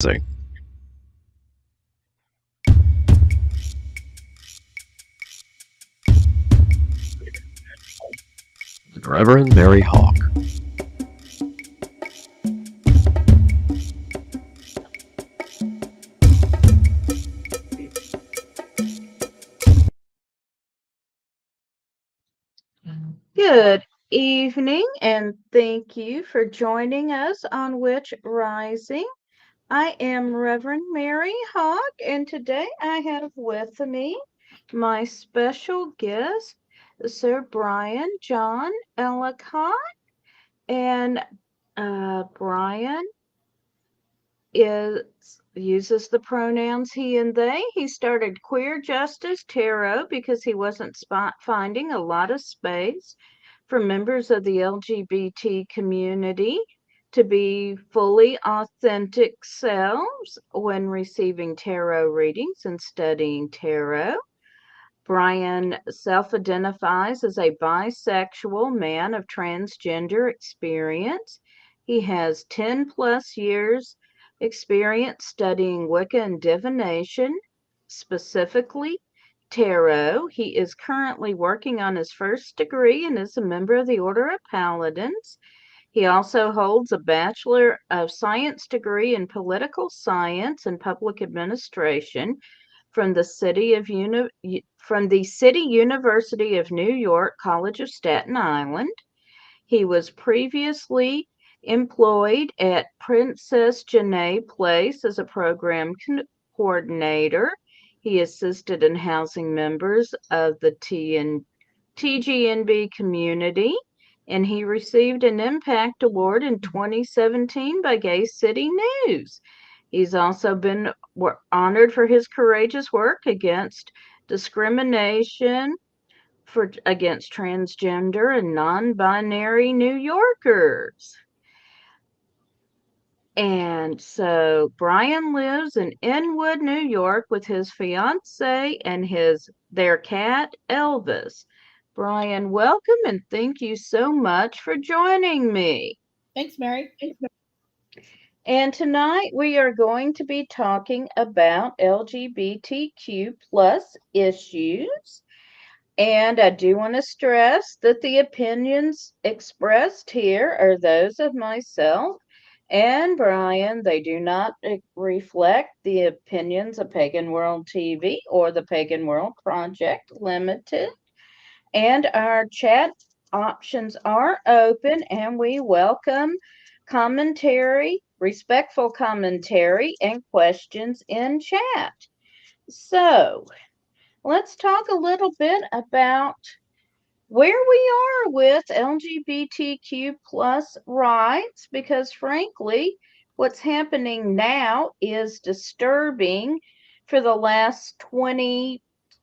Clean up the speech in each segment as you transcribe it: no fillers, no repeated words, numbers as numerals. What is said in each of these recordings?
Amazing. Reverend Mary Hawk. Good evening, and thank you for joining us on Witch Rising. I am Reverend Mary Hawk, and today I have with me my special guest, Sir Bryan John Ellicot. And Bryan is uses the pronouns he and they. He started Queer Justice Tarot because he wasn't finding a lot of space for members of the LGBT community to be fully authentic selves when receiving tarot readings and studying tarot. Bryan self identifies as a bisexual man of transgender experience. He has 10 plus years experience studying Wicca and divination, specifically tarot. He is currently working on his first degree and is a member of the Order of Paladins. He also holds a Bachelor of Science degree in Political Science and Public Administration from the City University of New York College of Staten Island. He was previously employed at Princess Jenny Place as a program coordinator. He assisted in housing members of the TGNB community, and he received an Impact Award in 2017 by Gay City News. He's also been honored for his courageous work against discrimination against transgender and non-binary New Yorkers. And so Bryan lives in Inwood, New York with his fiance and their cat Elvis. Bryan, welcome and thank you so much for joining me. Thanks, Mary. And tonight we are going to be talking about LGBTQ plus issues. And I do want to stress that the opinions expressed here are those of myself and Bryan. They do not reflect the opinions of Pagan World TV or the Pagan World Project Limited. And our chat options are open, and we welcome commentary, respectful commentary, and questions in chat. So, let's talk a little bit about where we are with LGBTQ plus rights, because frankly, what's happening now is disturbing. For the last 20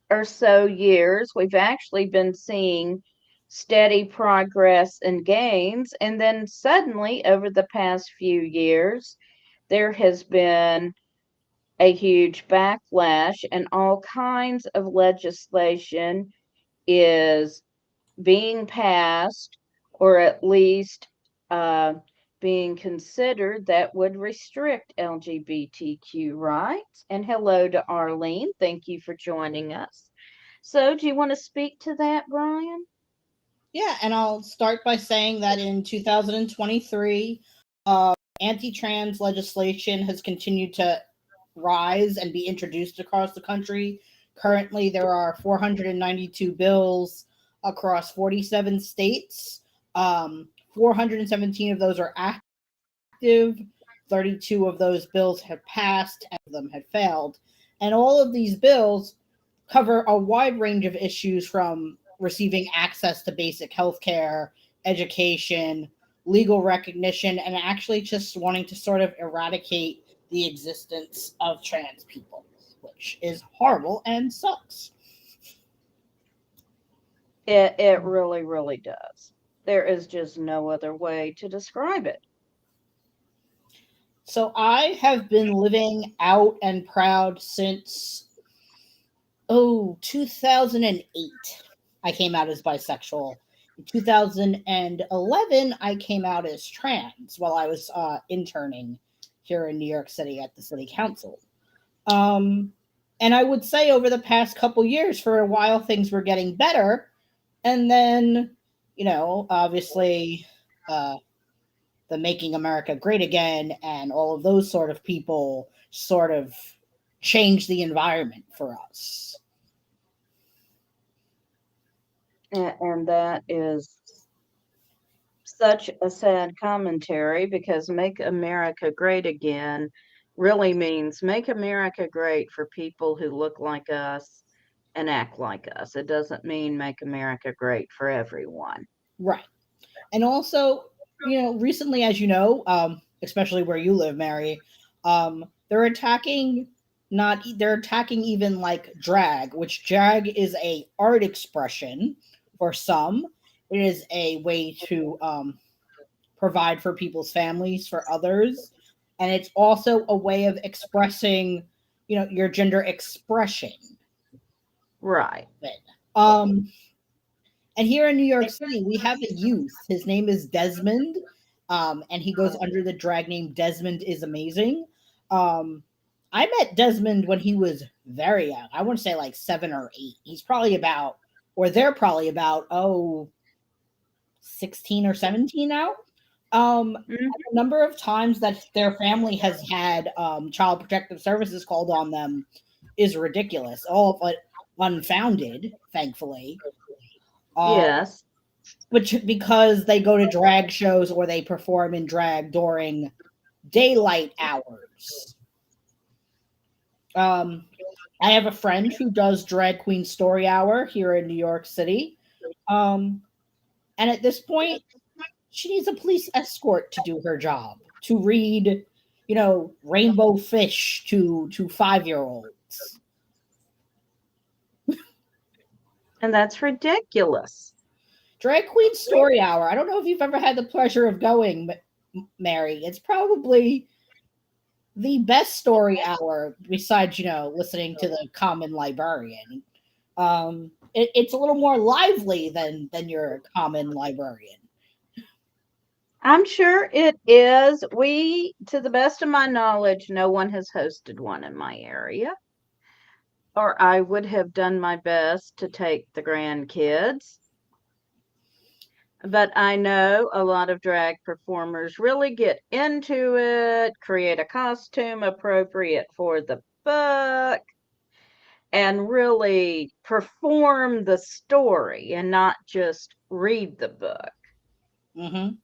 or so years, we've actually been seeing steady progress and gains. And then suddenly, over the past few years, there has been a huge backlash, and all kinds of legislation is being passed, or at least uh, being considered, that would restrict LGBTQ rights. And hello to Arlene. Thank you for joining us. So, do you want to speak to that, Bryan? Yeah, and I'll start by saying that in 2023, anti trans legislation has continued to rise and be introduced across the country. Currently, there are 492 bills across 47 states. 417 of those are active, 32 of those bills have passed, and of them had failed. And all of these bills cover a wide range of issues from receiving access to basic health care, education, legal recognition, and actually just wanting to sort of eradicate the existence of trans people, which is horrible and sucks. It really, really does. There is just no other way to describe it. So I have been living out and proud since 2008. I came out as bisexual. In 2011, I came out as trans while I was interning here in New York City at the city council. Um, and I would say over the past couple years, for a while, things were getting better. And then, obviously, uh, the Making America Great Again and all of those sort of people sort of changed the environment for us. And that is such a sad commentary, because Make America Great Again really means make America great for people who look like us and act like us. It doesn't mean make America great for everyone. Right. And also, recently, as especially where you live, Mary, they're attacking they're attacking even like drag, which drag is a art expression for some. It is a way to provide for people's families, for others, and it's also a way of expressing, your gender expression. Right. Um, And here in New York City, we have a youth. His name is Desmond, and he goes under the drag name Desmond is Amazing. Um, I met Desmond when he was very young. I want to say like 7 or 8. He's probably about, or they're probably about, 16 or 17 now. A number of times that their family has had Child Protective Services called on them is ridiculous. All of it unfounded, thankfully. Yes. Which because they go to drag shows or they perform in drag during daylight hours. I have a friend who does Drag Queen Story Hour here in New York City. And at this point, she needs a police escort to do her job, to read, Rainbow Fish to 5-year-olds. And that's ridiculous. Drag Queen Story Hour. I don't know if you've ever had the pleasure of going, Mary. It's probably the best story hour besides, listening to the Common Librarian. It's a little more lively than your Common Librarian. I'm sure it is. To the best of my knowledge, no one has hosted one in my area, or I would have done my best to take the grandkids. But I know a lot of drag performers really get into it, create a costume appropriate for the book, and really perform the story and not just read the book. Mm-hmm.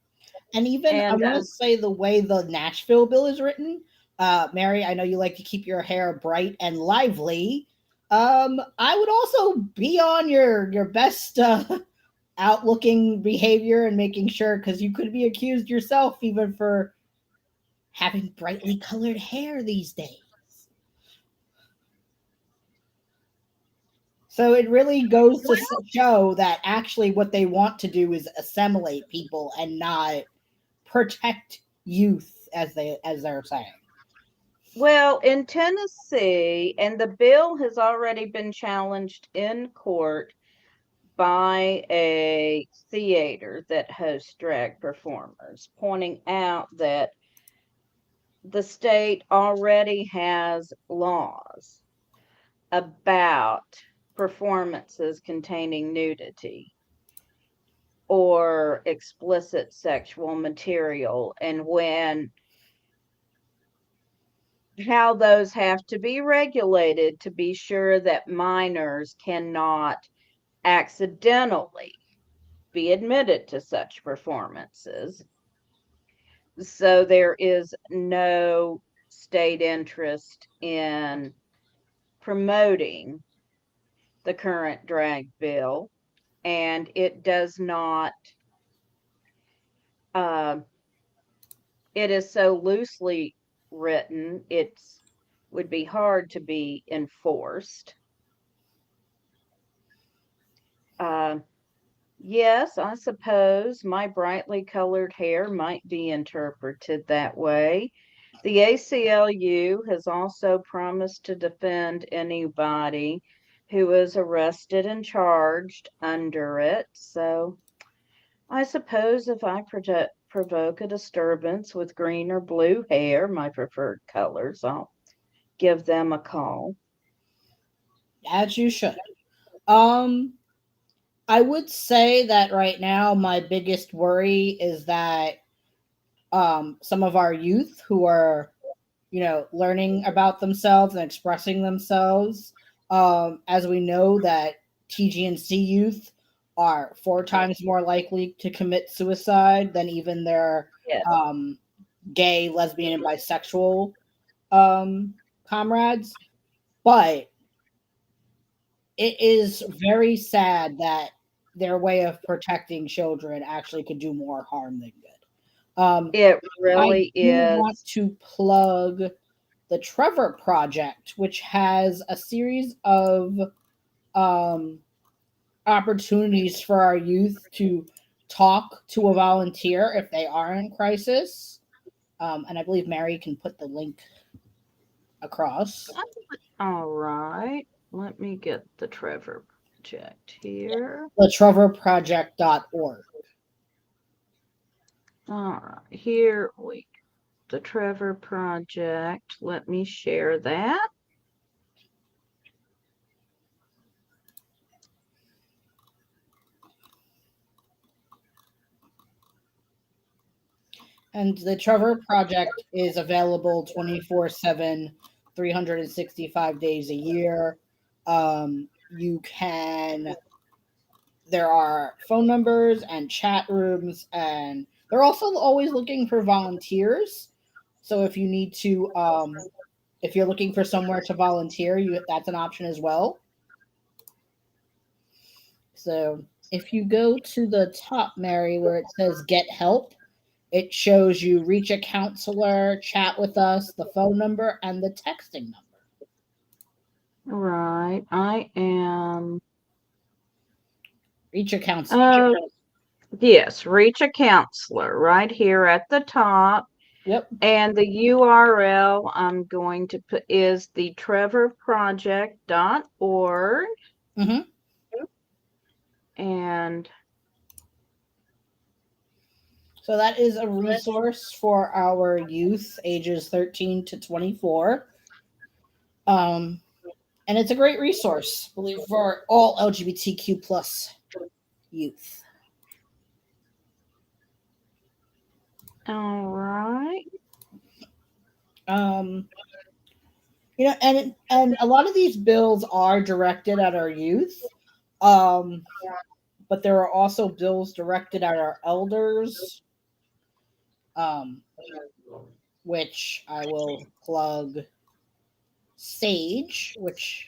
And even I And want to say the way the Nashville bill is written, Mary, I know you like to keep your hair bright and lively. I would also be on your best outlooking behavior and making sure, because you could be accused yourself even for having brightly colored hair these days. So it really goes to show that actually what they want to do is assimilate people and not protect youth, as they're saying. well, in Tennessee, and the bill has already been challenged in court by a theater that hosts drag performers, pointing out that the state already has laws about performances containing nudity or explicit sexual material, and how those have to be regulated to be sure that minors cannot accidentally be admitted to such performances. So there is no state interest in promoting the current drag bill, and it does not, uh, it is so loosely written, it's would be hard to be enforced. Uh, yes, I suppose my brightly colored hair might be interpreted that way. The ACLU has also promised to defend anybody who is arrested and charged under it. So I suppose if I provoke a disturbance with green or blue hair, my preferred colors, I'll give them a call. As you should. Um, I would say that right now my biggest worry is that some of our youth who are, learning about themselves and expressing themselves, as we know that TGNC youth are 4 times more likely to commit suicide than even their Yeah. gay, lesbian, and bisexual comrades. But it is very sad that their way of protecting children actually could do more harm than good. It I really do is. want to plug the Trevor Project, which has a series of um, opportunities for our youth to talk to a volunteer if they are in crisis. And I believe Mary can put the link across. All right. Let me get the Trevor Project here. TheTrevorProject.org. All right. Here we the Trevor Project. Let me share that. And the Trevor Project is available 24/7, 365 days a year. You can, there are phone numbers and chat rooms, and they're also always looking for volunteers. So if you need to, if you're looking for somewhere to volunteer, that's an option as well. So if you go to the top, Mary, where it says get help, it shows you reach a counselor, chat with us, the phone number, and the texting number. Right. I am. Reach a counselor. Yes, reach a counselor right here at the top. Yep. And the URL I'm going to put is the trevorproject.org. Mm-hmm. And so that is a resource for our youth ages 13 to 24. And it's a great resource, I believe, for all LGBTQ plus youth. all right. And a lot of these bills are directed at our youth. But there are also bills directed at our elders, which I will plug SAGE, which,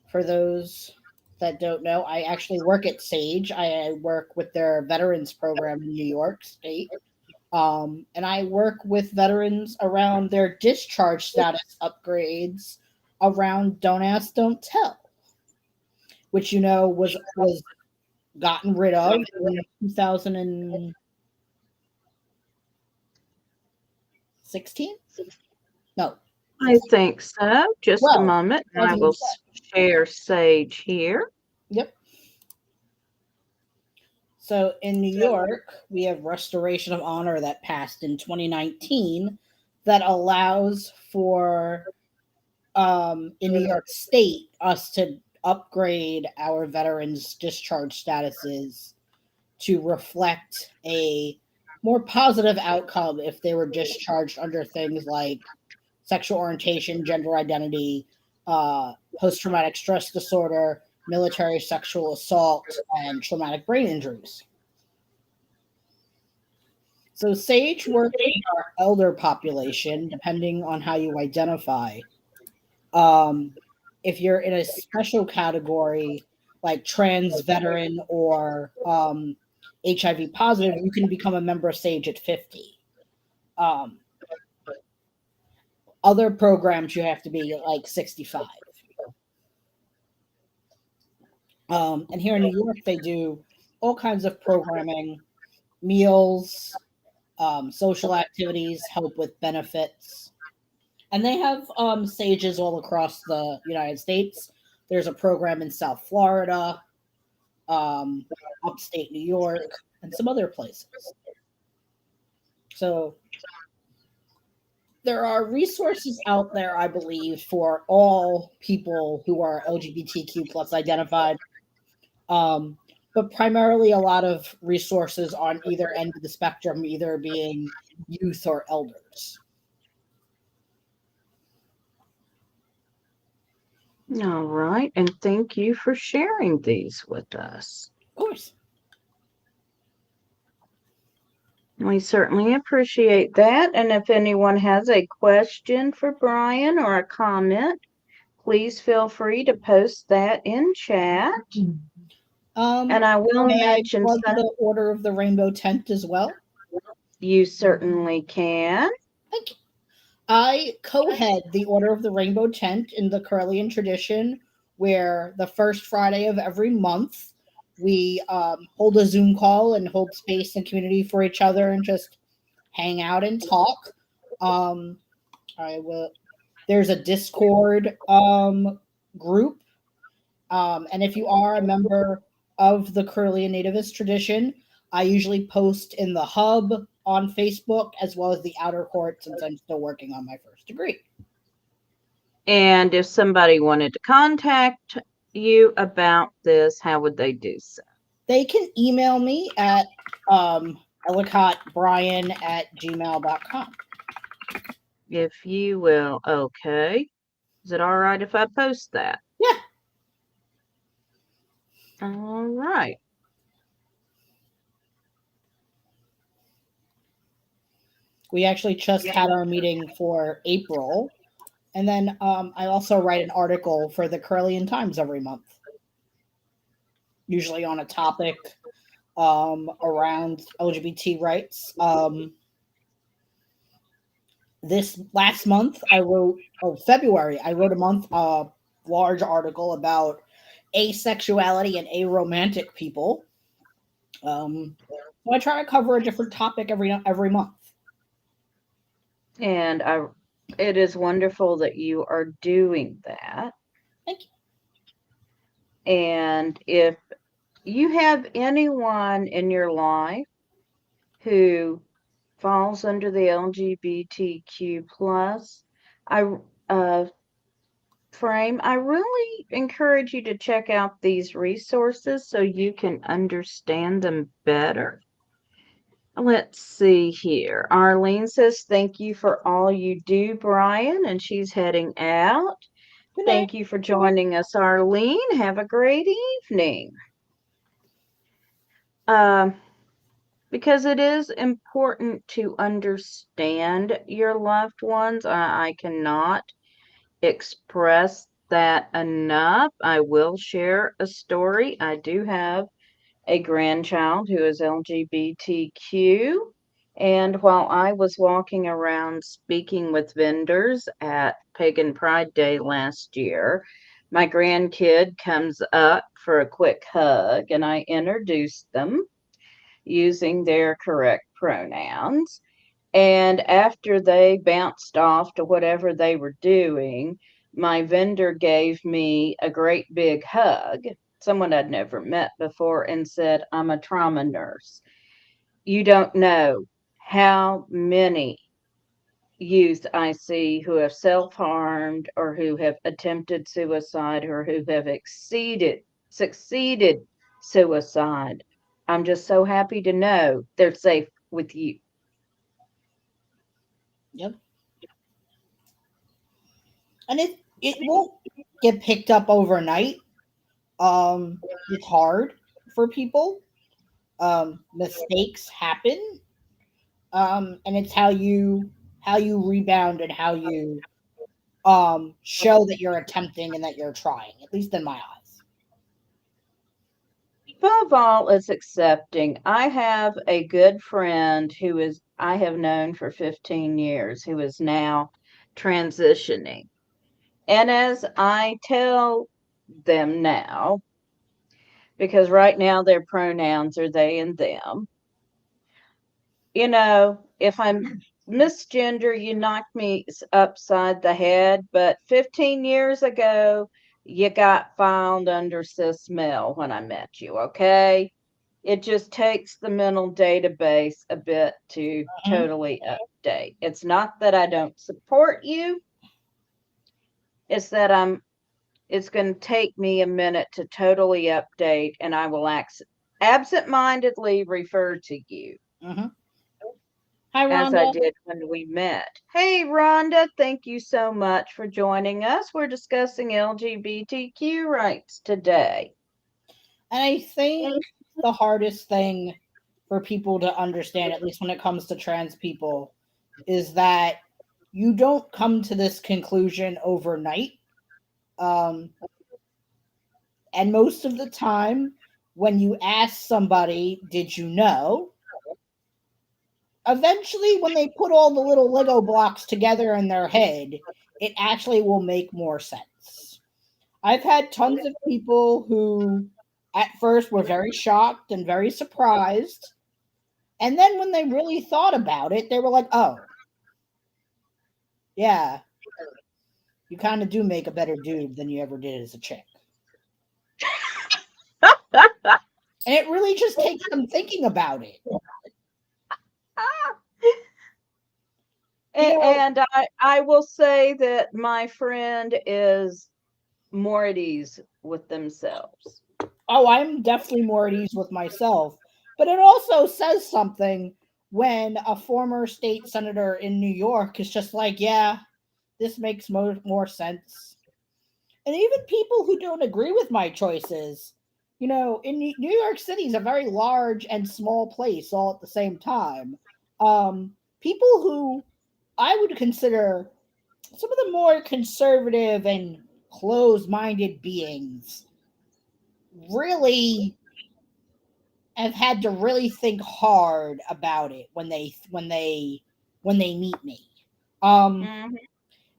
for those that don't know, I actually work at SAGE. I work with their veterans program in New York State. And I work with veterans around their discharge status upgrades around Don't Ask, Don't Tell, which was gotten rid of in 2016. No, I think so. Just a well, moment, and I will share Sage here. Yep. So in New York, we have Restoration of Honor that passed in 2019 that allows for, in New York State, us to upgrade our veterans' discharge statuses to reflect a more positive outcome if they were discharged under things like sexual orientation, gender identity, post-traumatic stress disorder, military sexual assault, and traumatic brain injuries. So SAGE works with our elder population, depending on how you identify. If you're in a special category like trans veteran or HIV positive, you can become a member of SAGE at 50. Other programs, you have to be like 65. And here in New York, they do all kinds of programming, meals, social activities, help with benefits. And they have SAGEs all across the United States. There's a program in South Florida, upstate New York, and some other places. So there are resources out there, I believe, for all people who are LGBTQ plus identified, but primarily a lot of resources on either end of the spectrum, either being youth or elders. All right, and thank you for sharing these with us. Of course. We certainly appreciate that. And if anyone has a question for Bryan or a comment, please feel free to post that in chat. And I will May I mention plug the Order of the Rainbow tent as well? You certainly can. Thank you. I co-head the Order of the Rainbow tent in the Curlian tradition, where the first Friday of every month we hold a Zoom call and hold space and community for each other and just hang out and talk. I will. There's a Discord group, and if you are a member of the Curlian Nativist tradition, I usually post in the hub on Facebook as well as the outer court, since I'm still working on my first degree. And if somebody wanted to contact you about this, how would they do so? They can email me at ellicotbryan@gmail.com. If you will, okay. Is it all right if I post that? Yeah. All right. We actually just had our meeting for April. And then I also write an article for the Curlian Times every month, usually on a topic around LGBT rights. This last month, February, I wrote a large article about asexuality and aromantic people. So I try to cover a different topic every month. And it is wonderful that you are doing that. Thank you. And if you have anyone in your life who falls under the LGBTQ plus frame, I really encourage you to check out these resources so you can understand them better. Let's see here. Arlene says, thank you for all you do, Bryan, and she's heading out. Thank you for joining us, Arlene. Have a great evening. Because it is important to understand your loved ones. I cannot express that enough. I will share a story. I do have a grandchild who is LGBTQ. And while I was walking around speaking with vendors at Pagan Pride Day last year, my grandkid comes up for a quick hug, and I introduced them using their correct pronouns. And after they bounced off to whatever they were doing, my vendor gave me a great big hug, someone I'd never met before, and said, I'm a trauma nurse. You don't know how many youth I see who have self-harmed or who have attempted suicide or who have succeeded suicide. I'm just so happy to know they're safe with you. Yep. And it won't get picked up overnight. It's hard for people. Mistakes happen. And it's how you rebound and how you show that you're attempting and that you're trying, at least in my eyes. Above all, it's accepting. I have a good friend I have known for 15 years who is now transitioning. And as I tell them now, because right now their pronouns are they and them, if I'm misgender, you knocked me upside the head, but 15 years ago, you got filed under cis male when I met you, okay? It just takes the mental database a bit to Mhm. totally update. It's not that I don't support you, it's that it's going to take me a minute to totally update, and I will absent-mindedly refer to you Mhm. Hi, as I Rhonda. did when we met. Hey, Rhonda, thank you so much for joining us. We're discussing LGBTQ rights today. And I think the hardest thing for people to understand, at least when it comes to trans people, is that you don't come to this conclusion overnight. Um, and most of the time, when you ask somebody, did you know? Eventually, when they put all the little Lego blocks together in their head, it actually will make more sense. I've had tons of people who at first were very shocked and very surprised. And then when they really thought about it, they were like, oh, yeah, you kind of do make a better dude than you ever did as a chick. And it really just takes them thinking about it. You know, And I will say that my friend is more at ease with themselves. oh, I'm definitely more at ease with myself. But it also says something when a former state senator in New York is just like, yeah, this makes more sense. And even people who don't agree with my choices, in New York City is a very large and small place all at the same time. People who I would consider some of the more conservative and closed-minded beings really have had to really think hard about it when they meet me. Um, Mhm.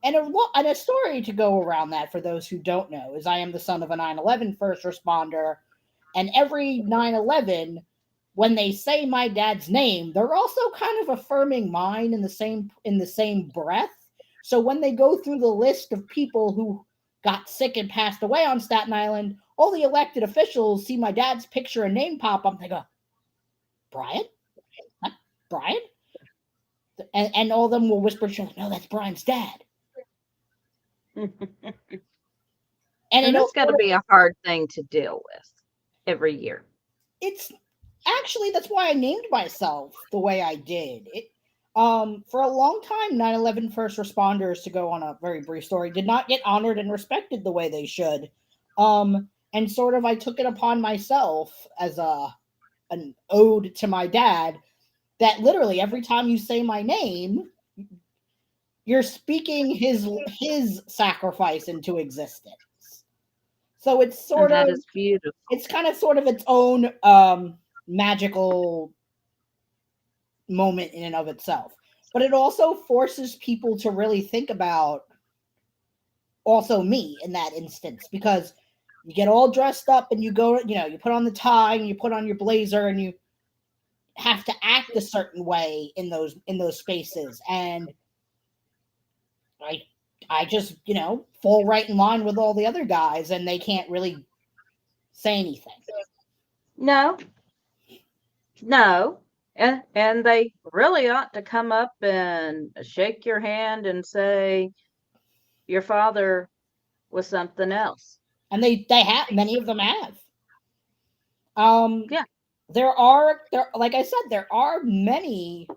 and a story to go around that for those who don't know is I am the son of a 9/11 first responder, and every 9/11, when they say my dad's name, they're also kind of affirming mine in the same breath. So when they go through the list of people who got sick and passed away on Staten Island, all the elected officials see my dad's picture and name pop up. They go, Brian? Huh? Brian? And all of them will whisper to each other, no, that's Brian's dad. And And it'll that's got to sort of, be a hard thing to deal with every year. it's actually, that's why I named myself the way I did. For a long time, 9/11 first responders, to go on a very brief story, did not get honored and respected the way they should. And sort of I took it upon myself as an ode to my dad that literally every time you say my name, you're speaking his sacrifice into existence. So And that is beautiful. it's kind of sort of its own magical moment in and of itself. But it also forces people to really think about also me in that instance, because you get all dressed up and you go, you put on the tie and you put on your blazer and you have to act a certain way in those spaces. And I I just, fall right in line with all the other guys and they can't really say anything. No, no. And they really ought to come up and shake your hand and say, your father was something else. And they have, many of them have. Um Yeah. there like I said, there are many,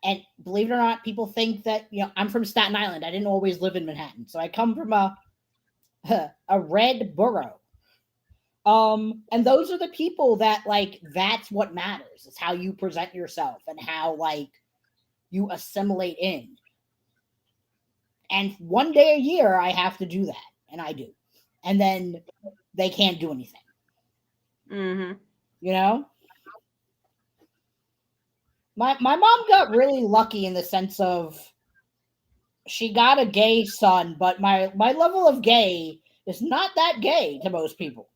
and believe it or not, people think that, I'm from Staten Island. I didn't always live in Manhattan. So I come from a red borough. And those are the people that, like, that's what matters. It's how you present yourself and how, like, you assimilate in. And one day a year I have to do that, and I do. And then they can't do anything. Mm-hmm. You know? My mom got really lucky in the sense of she got a gay son, but my level of gay is not that gay to most people.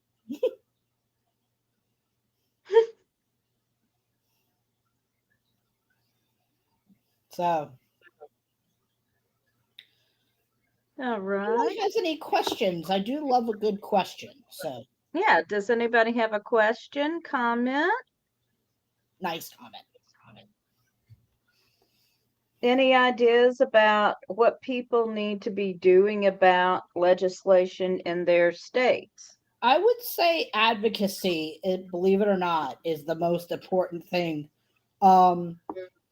So, All if anyone right. has any questions, I do love a good question. So, Yeah, does anybody have a question, comment? Nice comment. Any ideas about what people need to be doing about legislation in their states? I would say advocacy, believe it or not, is the most important thing. Um,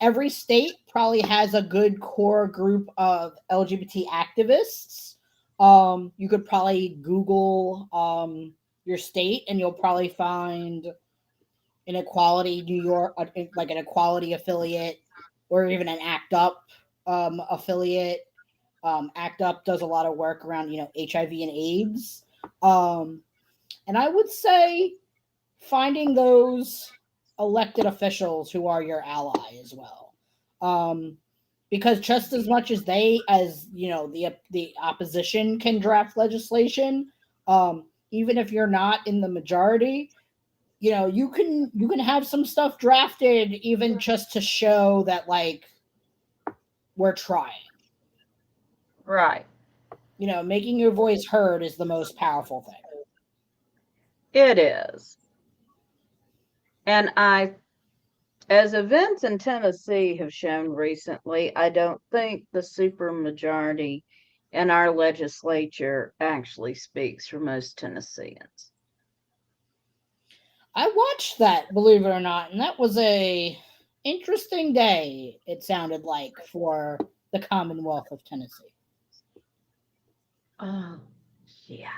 every state probably has a good core group of LGBT activists. You could probably Google your state, and you'll probably find an Equality New York, like an Equality affiliate, or even an ACT UP affiliate. ACT UP does a lot of work around HIV and AIDS. Um, and I would say finding those elected officials who are your ally as well. Because just as much as the opposition can draft legislation, even if you're not in the majority, you can have some stuff drafted even just to show that like we're trying. Right. Making your voice heard is the most powerful thing. It is. And as events in Tennessee have shown recently, I don't think the supermajority in our legislature actually speaks for most Tennesseans. I watched that, believe it or not, and that was a interesting day, it sounded like, for the Commonwealth of Tennessee. Oh, yeah.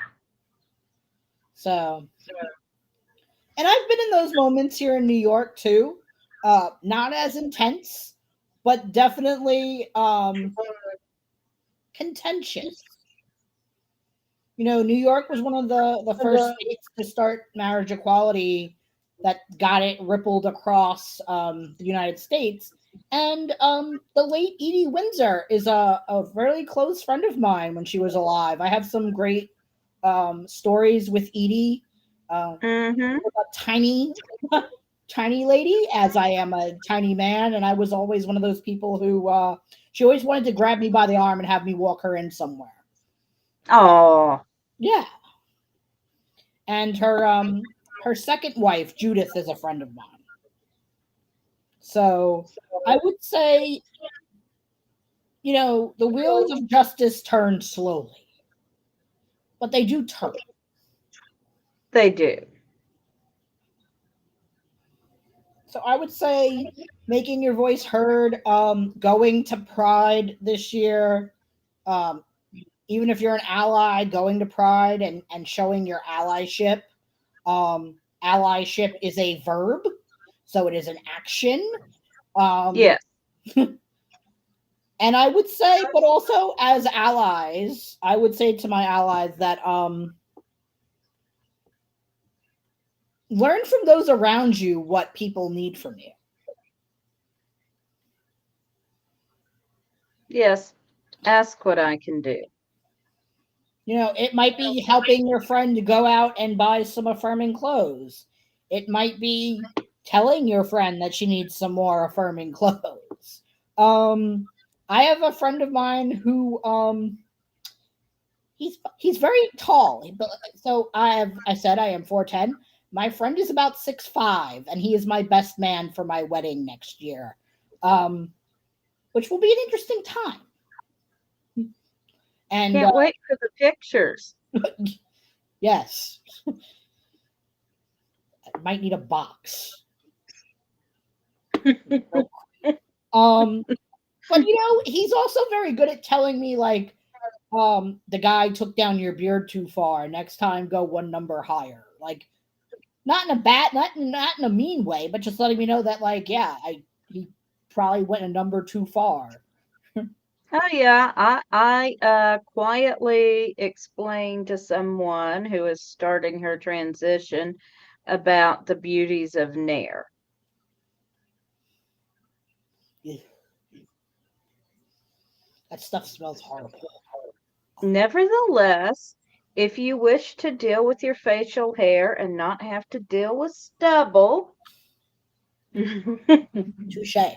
So, and I've been in those moments here in New York too. Not as intense, but definitely contentious. New York was one of the first states to start marriage equality that got it rippled across the United States. And the late Edie Windsor is a very close friend of mine when she was alive. I have some great stories with Edie. Mm-hmm. A tiny, tiny lady, as I am a tiny man, and I was always one of those people who she always wanted to grab me by the arm and have me walk her in somewhere. Oh. Yeah. And her second wife, Judith, is a friend of mine. So I would say, the wheels of justice turn slowly, but they do turn. They do. So I would say making your voice heard, going to Pride this year, um, even if you're an ally, going to Pride and showing your allyship. Allyship is a verb, so it is an action. Yes. And I would say, but also as allies, I would say to my allies that learn from those around you what people need from you. Yes. Ask what I can do. It might be helping your friend to go out and buy some affirming clothes. It might be telling your friend that she needs some more affirming clothes. I have a friend of mine who he's very tall. So I said I am 4'10". My friend is about 6'5", and he is my best man for my wedding next year, which will be an interesting time. And Can't wait for the pictures. Yes, I might need a box. But he's also very good at telling me like, the guy took down your beard too far. Next time, go one number higher. Like, not in a mean way, but just letting me know that like, yeah, he probably went a number too far. Oh yeah, I quietly explained to someone who is starting her transition about the beauties of Nair. That stuff smells horrible. Nevertheless, if you wish to deal with your facial hair and not have to deal with stubble, Touche.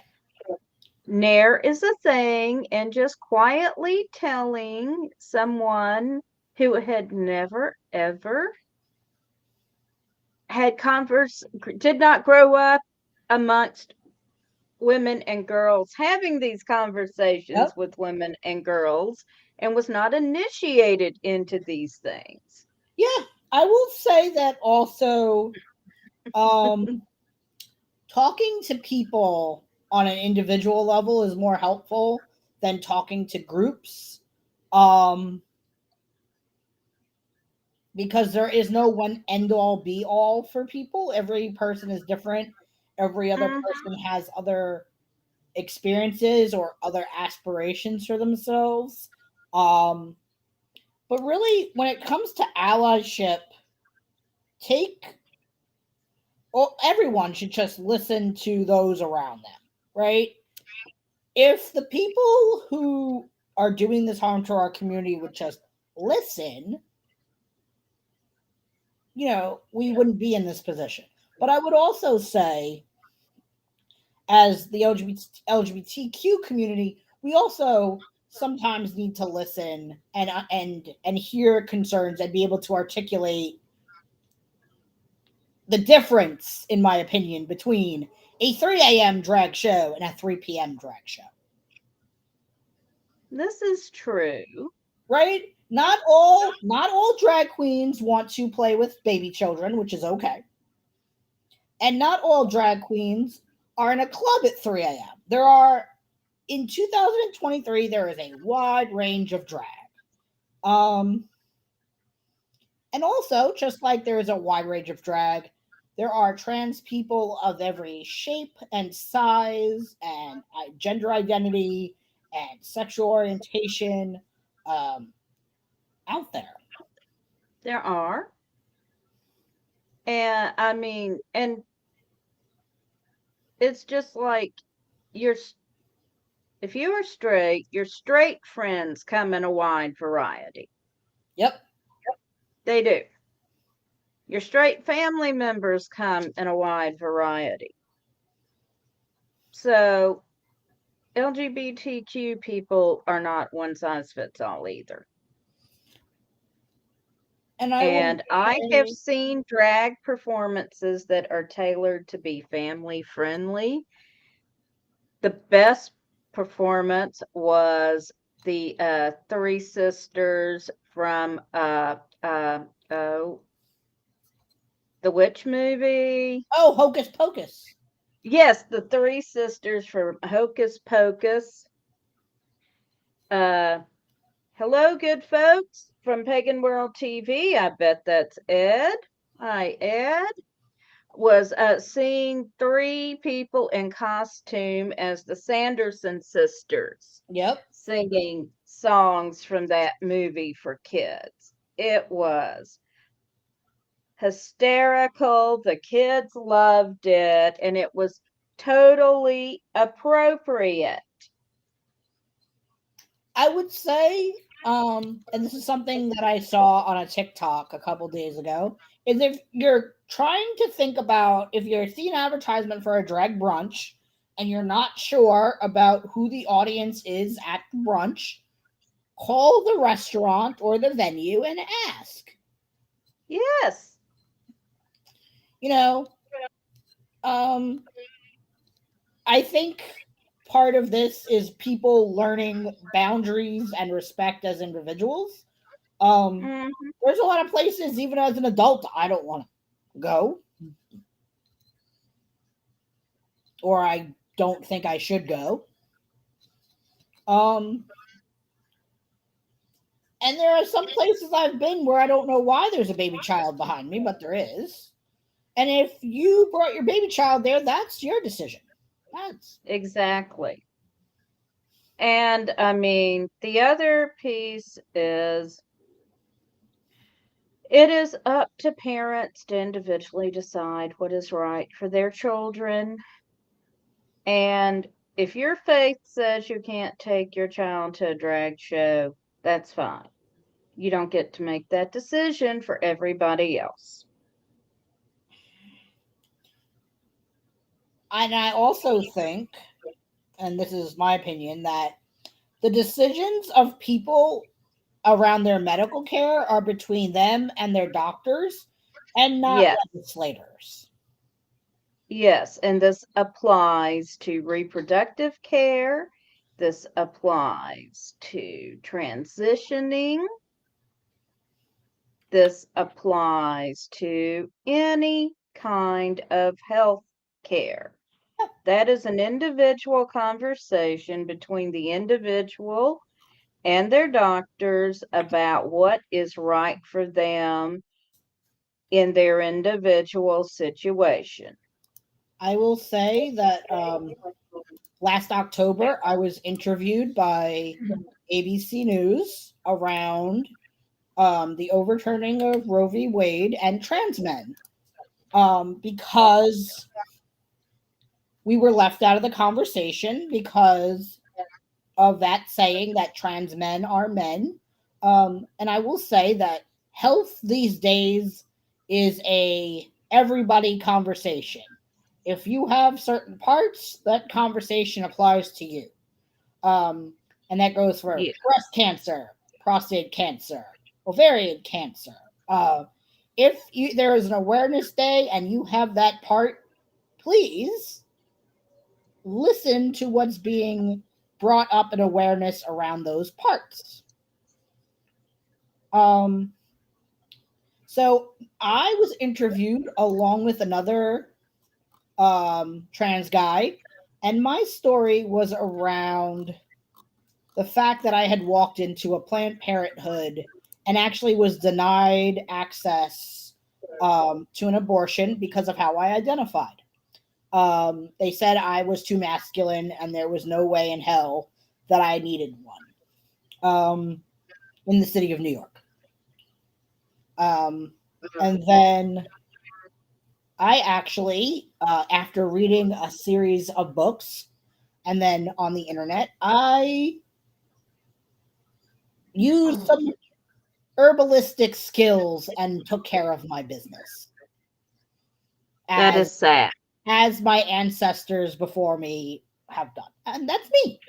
Nair is a thing, and just quietly telling someone who had never ever did not grow up amongst women and girls having these conversations Yep. with women and girls and was not initiated into these things. Yeah, I will say that also. Um, Talking to people on an individual level is more helpful than talking to groups. Um, because there is no one end all be all for people. Every person is different. Every other Mhm. person has other experiences or other aspirations for themselves. Um, but really, when it comes to allyship, take well, everyone should just listen to those around them, right? If the people who are doing this harm to our community would just listen, we wouldn't be in this position. But I would also say, as the LGBTQ community, we also sometimes need to listen and hear concerns and be able to articulate the difference, in my opinion, between a 3 a.m. drag show and a 3 p.m. drag show. This is true. Right? Not all drag queens want to play with baby children, which is okay. And not all drag queens are in a club at 3 a.m. There are in 2023 there is a wide range of drag. Um and also, just like there is a wide range of drag, there are trans people of every shape and size and gender identity and sexual orientation um, out there. There are. And I mean, and it's just like you're if you are straight, your straight friends come in a wide variety. Yep. They do. Your straight family members come in a wide variety. So LGBTQ people are not one size fits all either. And I will And I have say, seen drag performances that are tailored to be family friendly. The best performance was the three sisters from oh, the witch movie. oh, Hocus Pocus. Yes, the three sisters from Hocus Pocus. Uh, hello, good folks from Pagan World TV. I bet that's Ed. Hi, Ed. Was seeing three people in costume as the Sanderson sisters Yep. singing songs from that movie for kids. It was hysterical. The kids loved it, and it was totally appropriate. I would say, and this is something that I saw on a TikTok a couple days ago, is if you're trying to think about if you're seeing an advertisement for a drag brunch and you're not sure about who the audience is at the brunch, call the restaurant or the venue and ask. Yes, You know, um, I think part of this is people learning boundaries and respect as individuals. hmm, There's a lot of places, even as an adult, I don't want to go, or I don't think I should go. Um, and there are some places I've been where I don't know why there's a baby child behind me, but there is. And if you brought your baby child there, that's your decision. That's exactly. And I mean, the other piece is it is up to parents to individually decide what is right for their children. And if your faith says you can't take your child to a drag show, that's fine. You don't get to make that decision for everybody else. and I also think, and this is my opinion, that the decisions of people around their medical care are between them and their doctors. and not Yes. legislators. Yes, and this applies to reproductive care. This applies to transitioning. This applies to any kind of health care. That is an individual conversation between the individual and their doctors about what is right for them in their individual situation. I will say that last October I was interviewed by ABC News around the overturning of Roe v. Wade and trans men, because we were left out of the conversation because of that saying that trans men are men. And I will say that health these days is a everybody conversation. If you have certain parts, that conversation applies to you. Um, and that goes for Yeah. breast cancer, prostate cancer, ovarian cancer. If there is an awareness day and you have that part, please listen to what's being brought up in awareness around those parts. Um, so I was interviewed along with another trans guy, and my story was around the fact that I had walked into a Planned Parenthood and actually was denied access to an abortion because of how I identified. They said I was too masculine and there was no way in hell that I needed one in the city of New York. And then I actually, after reading a series of books and then on the internet, I used some herbalistic skills and took care of my business. That is sad. As my ancestors before me have done. And that's me.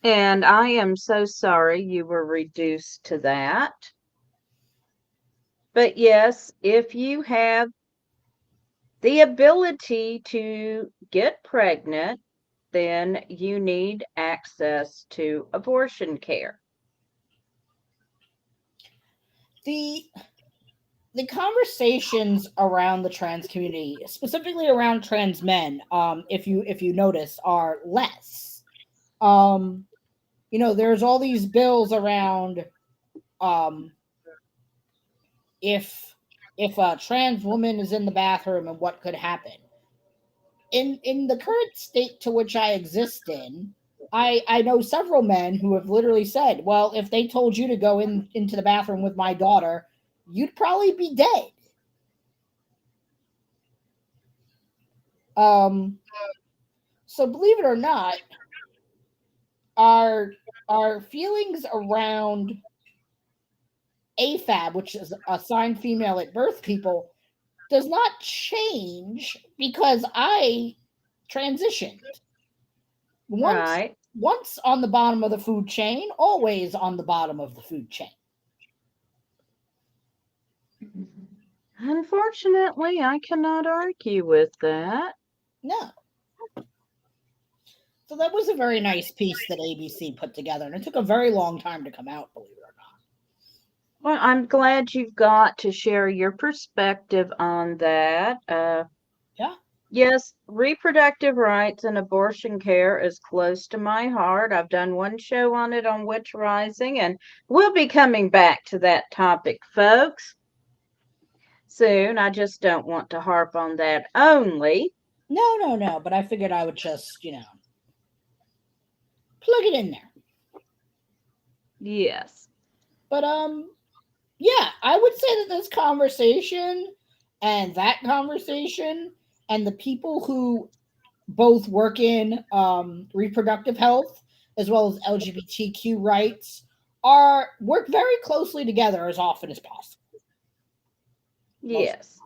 And I am so sorry you were reduced to that. But yes, if you have the ability to get pregnant, then you need access to abortion care. The conversations around the trans community, specifically around trans men, if you notice, are less. There's all these bills around um, if a trans woman is in the bathroom and what could happen. In the current state to which I exist in, I know several men who have literally said, well, if they told you to go into the bathroom with my daughter, you'd probably be dead. So believe it or not, our feelings around AFAB, which is assigned female at birth people, does not change because I transitioned. Right. Once on the bottom of the food chain, always on the bottom of the food chain. Unfortunately, I cannot argue with that. No. So that was a very nice piece that ABC put together, and it took a very long time to come out, believe it or not. Well, I'm glad you've got to share your perspective on that. Yeah. Yes, reproductive rights and abortion care is close to my heart. I've done one show on it on Witch Rising, and we'll be coming back to that topic, folks, soon. I just don't want to harp on that only. No. But I figured I would just, plug it in there. Yes. But yeah, I would say that this conversation and that conversation and the people who both work in reproductive health as well as LGBTQ rights work very closely together as often as possible. Yes.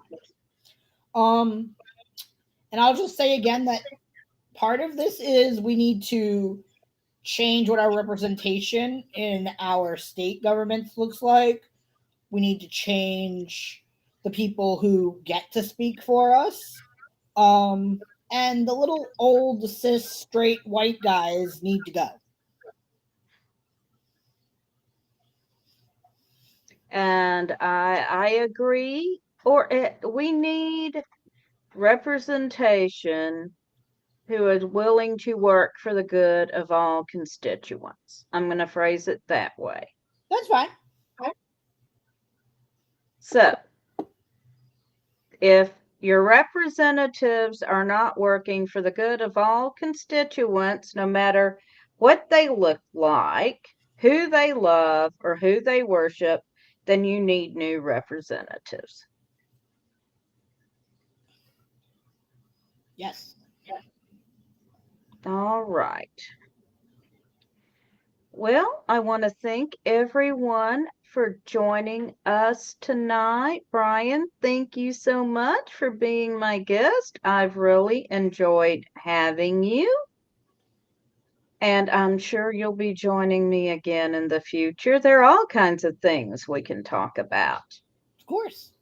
And I'll just say again that part of this is we need to change what our representation in our state governments looks like. We need to change the people who get to speak for us. And the little old cis straight white guys need to go. And I agree. We need representation who is willing to work for the good of all constituents. I'm going to phrase it that way. That's fine. So, if your representatives are not working for the good of all constituents, no matter what they look like, who they love, or who they worship, then you need new representatives. Yes. All right. Well, I want to thank everyone for joining us tonight. Bryan, thank you so much for being my guest. I've really enjoyed having you. And I'm sure you'll be joining me again in the future. There are all kinds of things we can talk about. Of course.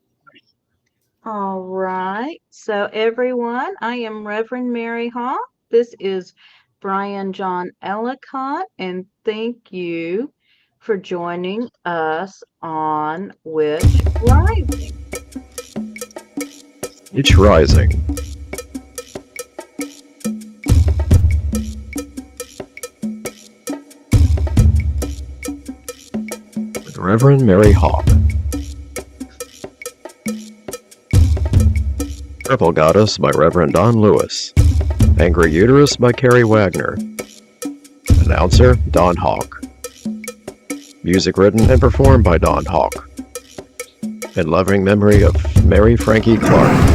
All right. So, everyone, I am Reverend Mary Hawk. This is Bryan John Ellicot, and thank you for joining us on Which Rising. Each Rising. With Reverend Mary Hawk. Purple Goddess by Reverend Don Lewis. Angry Uterus by Carrie Wagner. Announcer, Don Hawk. Music written and performed by Don Hawk. In loving memory of Mary Frankie Clark.